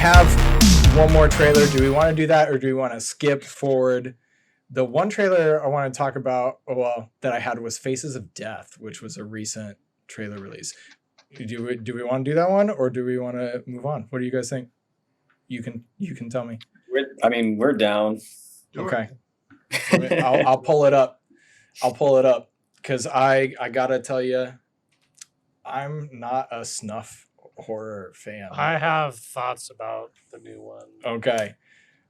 have one more trailer. Do we want to do that, or do we want to skip forward? The one trailer I want to talk about, that I had was Faces of Death, which was a recent trailer release. Do we want to do that one, or do we want to move on? What do you guys think? You can tell me. We're down. Okay. I'll pull it up. Because I gotta tell you, I'm not a snuff horror fan. I have thoughts about the new one. Okay.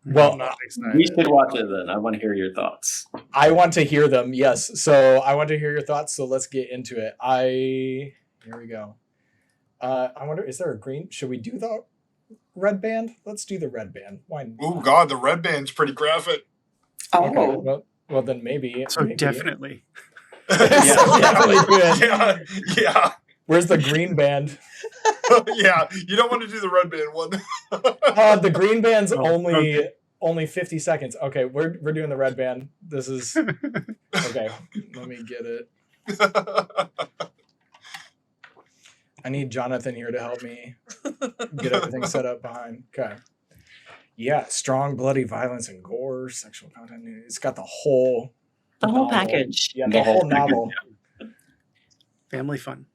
Well, I'm not excited. We should watch it then. I want to hear your thoughts. I want to hear them. Yes. So I want to hear your thoughts. So let's get into it. Here we go. I wonder, is there a green? Should we do the red band? Let's do the red band. Why? Oh God, the red band's pretty graphic. Okay, well then maybe. Definitely. Yeah. Where's the green band? Yeah, you don't want to do the red band one. The green band's only 50 seconds. Okay, we're doing the red band. This is okay. Let me get it. I need Jonathan here to help me get everything set up behind. Okay. Yeah, strong, bloody violence and gore, sexual content. It's got the whole novel. Package. Yeah, the whole novel. Family fun.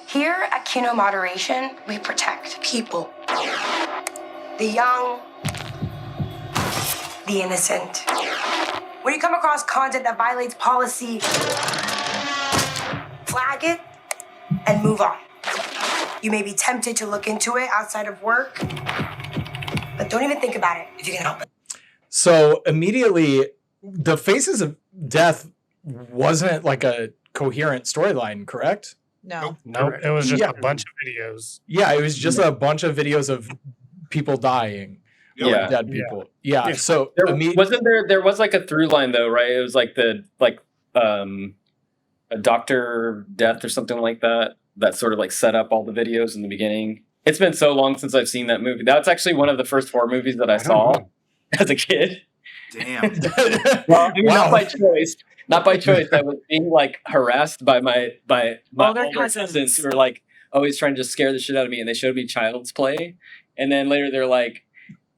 Here at Kino Moderation, we protect people. The young, the innocent. When you come across content that violates policy, flag it and move on. You may be tempted to look into it outside of work, but don't even think about it if you can help it. So immediately, the Faces of Death wasn't like a coherent storyline, correct? No. Nope. It was just a bunch of videos. Yeah, it was just a bunch of videos of people dying. Yeah. Dead people. Yeah. So there was like a through line though, right? It was like a Dr. Death or something like that sort of like set up all the videos in the beginning. It's been so long since I've seen that movie. That's actually one of the first horror movies that I saw as a kid. Damn. Well, not by choice. Not by choice. I was being like harassed by my older cousins who were like always trying to just scare the shit out of me, and they showed me Child's Play, and then later they're like,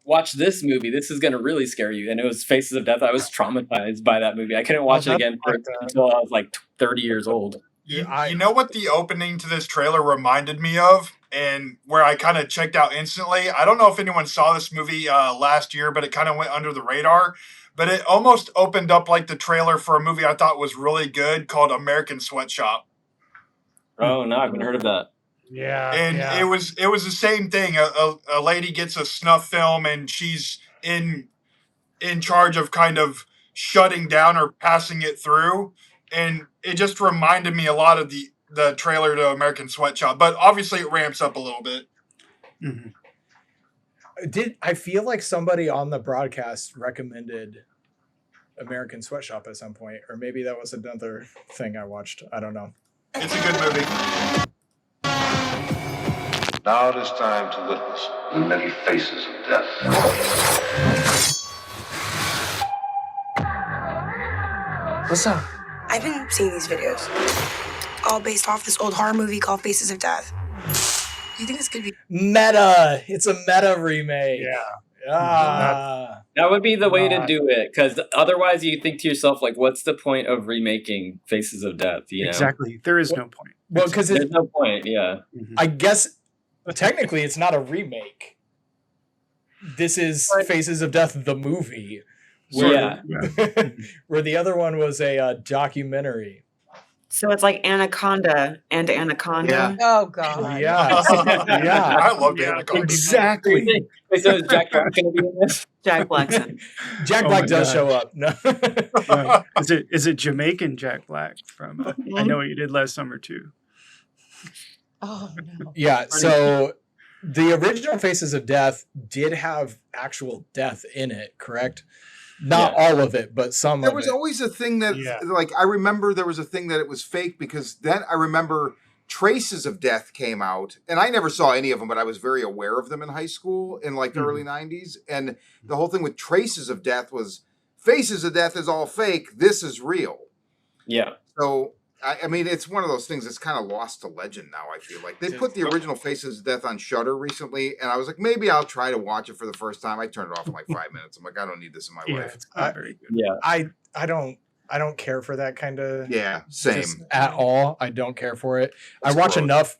watch this movie. This is going to really scare you. And it was Faces of Death. I was traumatized by that movie. I couldn't watch it again until I was like 30 years old. You know what the opening to this trailer reminded me of, and where I kind of checked out instantly? I don't know if anyone saw this movie last year, but it kind of went under the radar. But it almost opened up like the trailer for a movie I thought was really good called American Sweatshop. Oh, no, I haven't heard of that. Yeah. And it was the same thing. A lady gets a snuff film, and she's in charge of kind of shutting down or passing it through. And it just reminded me a lot of the trailer to American Sweatshop. But obviously it ramps up a little bit. Mm-hmm. I feel like somebody on the broadcast recommended American Sweatshop at some point, or maybe that was another thing I watched. I don't know. It's a good movie. Now it is time to witness the many faces of death. What's up? I've been seeing these videos, all based off this old horror movie called Faces of Death. Do you think this could be meta? It's a meta remake. Yeah. That would be the way to do it, because otherwise you think to yourself, like, what's the point of remaking Faces of Death? You know? Exactly. There is no point. Well, because there's no point, yeah. I guess technically it's not a remake. This is Faces of Death, the movie. Where, where the other one was a documentary. So it's like Anaconda and Anaconda. Yeah. Oh God. Yeah. Yeah. I love Anaconda. Exactly. Wait, so is Jack Black going to be in this? Jack Black's in. Jack Black does show up. No. Is it Jamaican Jack Black from I Know What You Did Last Summer too? Oh no. Yeah. So the original Faces of Death did have actual death in it, correct? Not all of it, but some of it. There was always a thing that, like, I remember there was a thing that it was fake, because then I remember Traces of Death came out, and I never saw any of them, but I was very aware of them in high school in, like, the early 90s. And the whole thing with Traces of Death was Faces of Death is all fake. This is real. Yeah. So I mean, it's one of those things that's kind of lost to legend now, I feel like. They put the original Faces of Death on Shudder recently, and I was like, maybe I'll try to watch it for the first time. I turned it off in like 5 minutes. I'm like, I don't need this in my life. It's not very good. Yeah. I don't care for that kind of same at all. I don't care for it. I watch enough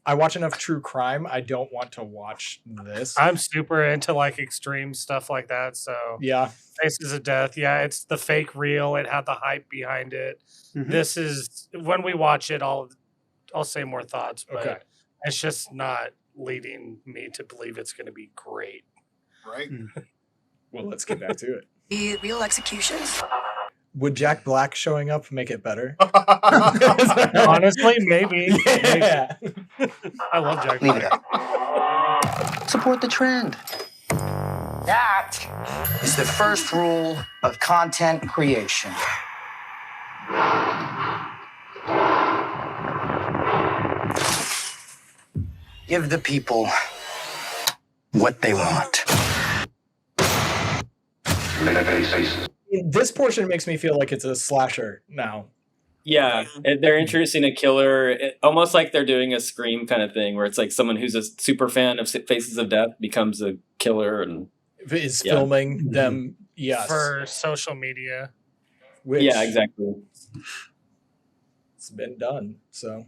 true crime. I don't want to watch this. I'm super into like extreme stuff like that. So yeah, Faces of Death. Yeah, it's the fake real. It had the hype behind it. Mhm. This is when we watch it. I'll say more thoughts, but it's just not leading me to believe it's going to be great. Right. Well, let's get back to it. The real executions. Would Jack Black showing up make it better? Honestly, maybe. Yeah. Maybe. I love Jack Leave it Black. up. Support the trend. That is the first rule of content creation. Give the people what they want. This portion makes me feel like it's a slasher now. Yeah, they're introducing a killer, almost like they're doing a Scream kind of thing, where it's like someone who's a super fan of Faces of Death becomes a killer and is filming them. Yes, for social media. Which yeah, exactly. It's been done. So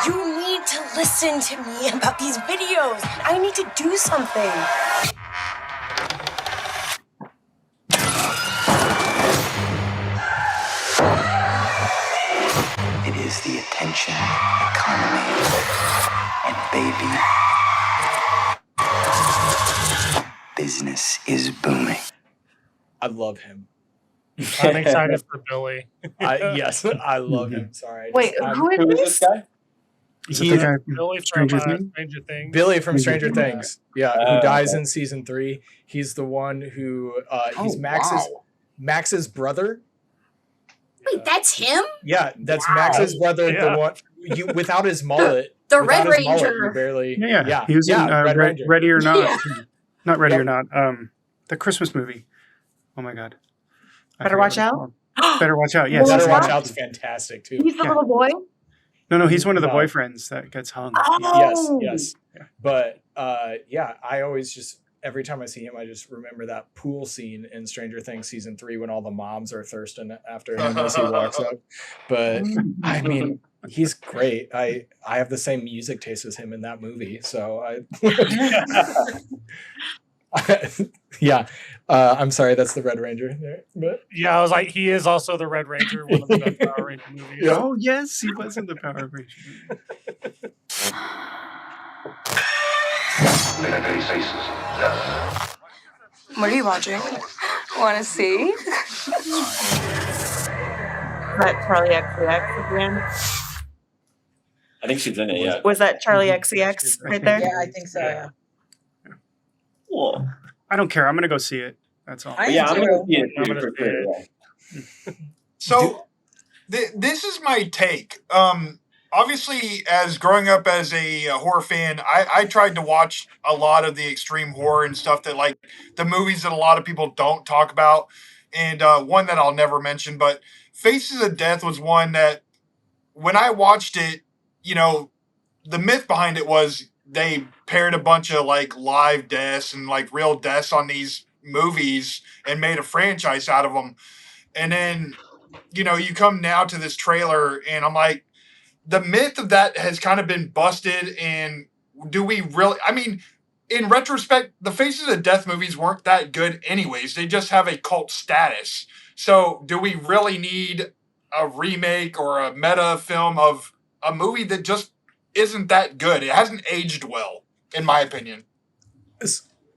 You need to listen to me about these videos. I need to do something. It is the attention economy. And baby, business is booming. I love him. I'm excited for Billy. Yes, I love him. Sorry. Wait, who is this guy? Is it the guy from Billy from Stranger Things? Stranger Things. Billy from Stranger Things. Yeah, who dies okay. in season 3. He's the one who he's wow. Max's brother. Wait, that's him? Yeah, that's Max's brother. Yeah. The one without his mullet. The without Red his mullet, Ranger. you barely. Yeah. He was in Red Ranger. Ready or Not. Yeah. Not Ready Yep. or Not. The Christmas movie. Oh my God. I Better forget Watch what it's Out? called. Better Watch Out. Yes. Better Better Watch Watch Out? Out's fantastic too. He's the Yeah. little boy? No, he's one of the No. boyfriends that gets hung. Oh. Yes. Yeah. But I always just every time I see him, I just remember that pool scene in Stranger Things season 3 when all the moms are thirsting after him as he walks up. But I mean, he's great. I have the same music taste as him in that movie, so yeah. I'm sorry, that's the Red Ranger there, but Yeah, I was like, he is also the Red Ranger, one of the best Power Ranger movies. Yeah. Oh, yes. He was in the Power Rangers movie. What are you watching? Want to see? That Charli XCX again? I think she's in it. Yeah. Was that Charli XCX right there? Yeah, I think so. Yeah. Cool. I don't care. I'm going to go see it. That's all. I Yeah, am I'm gonna too. see it I'm too, gonna for see sure. it. Yeah. So this is my take. Obviously, as growing up as a horror fan, I tried to watch a lot of the extreme horror and stuff that like the movies that a lot of people don't talk about. And one that I'll never mention, but Faces of Death was one that when I watched it, you know, the myth behind it was they paired a bunch of like live deaths and like real deaths on these movies and made a franchise out of them. And then, you know, you come now to this trailer and I'm like, the myth of that has kind of been busted. And do we really, I mean, in retrospect, the Faces of Death movies weren't that good anyways. They just have a cult status. So do we really need a remake or a meta film of a movie that just isn't that good? It hasn't aged well, in my opinion.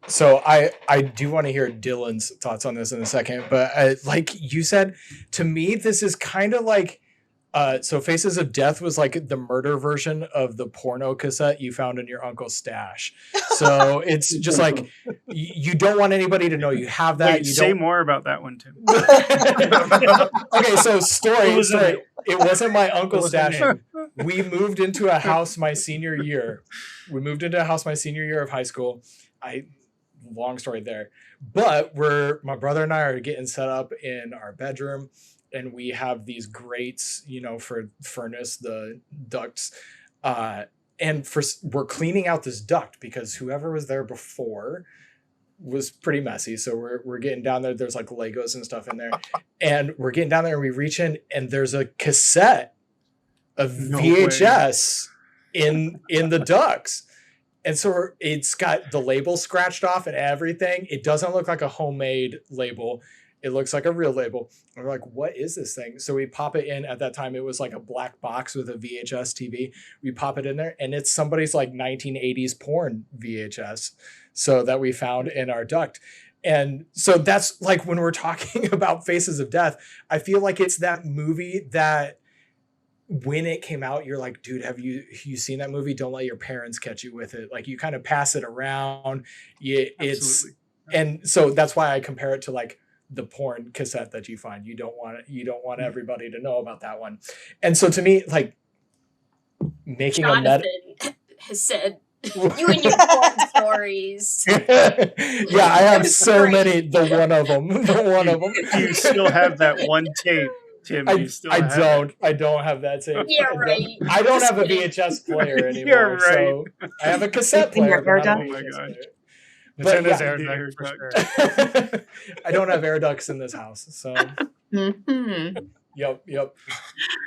So I do want to hear Dylan's thoughts on this in a second, but like you said, to me, this is kind of like, so Faces of Death was like the murder version of the porno cassette you found in your uncle's stash. So it's just like, you don't want anybody to know you have that. Wait, you say don't... more about that one, too. Okay, so story. It wasn't my uncle's What was stash. We moved into a house my senior year. Of high school. Long story there. But my brother and I are getting set up in our bedroom, and we have these grates, for furnace, the ducts, and we're cleaning out this duct because whoever was there before was pretty messy. So we're getting down there. There's like Legos and stuff in there, and we're getting down there and we reach in and there's a cassette of VHS in the ducts. And so it's got the label scratched off and everything. It doesn't look like a homemade label. It looks like a real label. And we're like, what is this thing? So we pop it in. At that time, it was like a black box with a VHS TV. We pop it in there, and it's somebody's like 1980s porn VHS. So that we found in our duct. And so that's like when we're talking about Faces of Death, I feel like it's that movie that when it came out, you're like, dude, have you seen that movie? Don't let your parents catch you with it. Like you kind of pass it around. And so that's why I compare it to like the porn cassette that you find. You don't want everybody to know about that one. And so to me, like making Jonathan has said you and your porn stories. Yeah, I have so many. The one of them. You still have that one tape, Tim. I don't have that tape. Yeah, right. I don't have a VHS player anymore. You're right. So I have a cassette player. Air But not a duct? VHS player. But But air yeah, duct for sure. I don't have air ducts in this house. So Yep.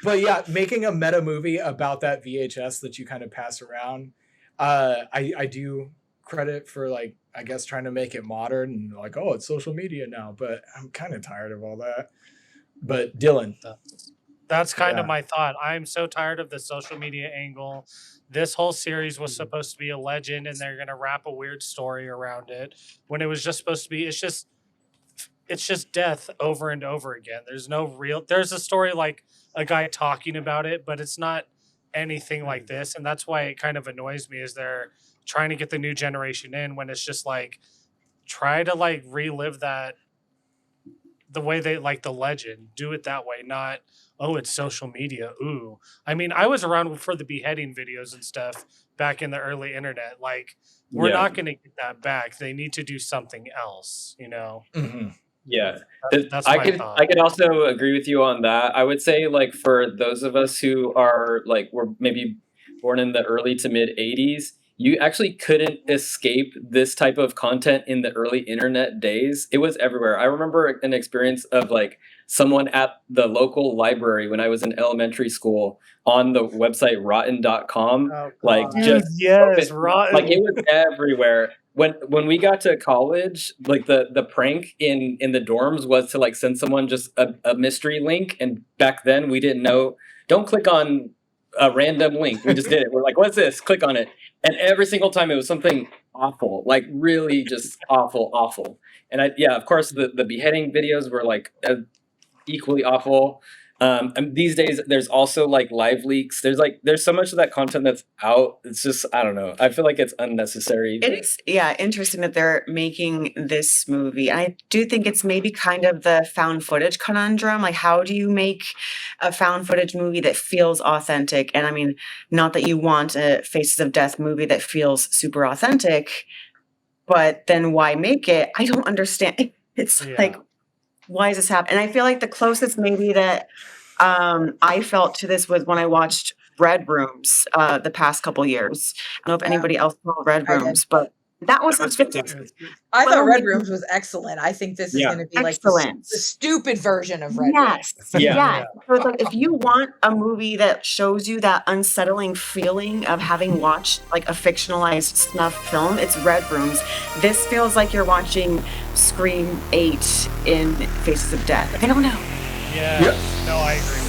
But yeah, making a meta movie about that VHS that you kind of pass around, I do credit for like, I guess trying to make it modern and like, oh, it's social media now, but I'm kind of tired of all that. But Dylan. That's kind of my thought. I'm so tired of the social media angle. This whole series was supposed to be a legend and they're going to wrap a weird story around it when it was just supposed to be, it's just death over and over again. There's a story like a guy talking about it, but it's not anything like this. And that's why it kind of annoys me is they're trying to get the new generation in when it's just like, try to like relive that the way they like the legend, do it that way, not, oh, it's social media. Ooh. I mean, I was around for the beheading videos and stuff back in the early internet. Like, we're not going to get that back. They need to do something else, Mm-hmm. Yeah, That's I my could thought. I could also agree with you on that. I would say like for those of us who are like were maybe born in the early to mid 80s, you actually couldn't escape this type of content in the early internet days. It was everywhere. I remember an experience of like someone at the local library when I was in elementary school on the website rotten.com. Like Rotten. like it was everywhere. When we got to college, like the prank in the dorms was to like send someone just a mystery link. And back then we didn't know, don't click on a random link. We just did it. We're like, what's this? Click on it. And every single time it was something awful, like really just awful. And of course the beheading videos were like equally awful. And these days there's also like live leaks. There's so much of that content that's out. It's just, I don't know. I feel like it's unnecessary. It is, interesting that they're making this movie. I do think it's maybe kind of the found footage conundrum. Like, how do you make a found footage movie that feels authentic? And I mean, not that you want a Faces of Death movie that feels super authentic, but then why make it? I don't understand. It's like, why is this happening? And I feel like the closest maybe that I felt to this was when I watched Red Rooms the past couple years. I don't know if anybody else saw Red Rooms, but that was I thought Red Rooms was excellent. I think this is going to be like the stupid version of Red Rooms. Yeah. So it's like, if you want a movie that shows you that unsettling feeling of having watched like a fictionalized snuff film, it's Red Rooms. This feels like you're watching Scream 8 in Faces of Death. I don't know. Yeah. No, I agree.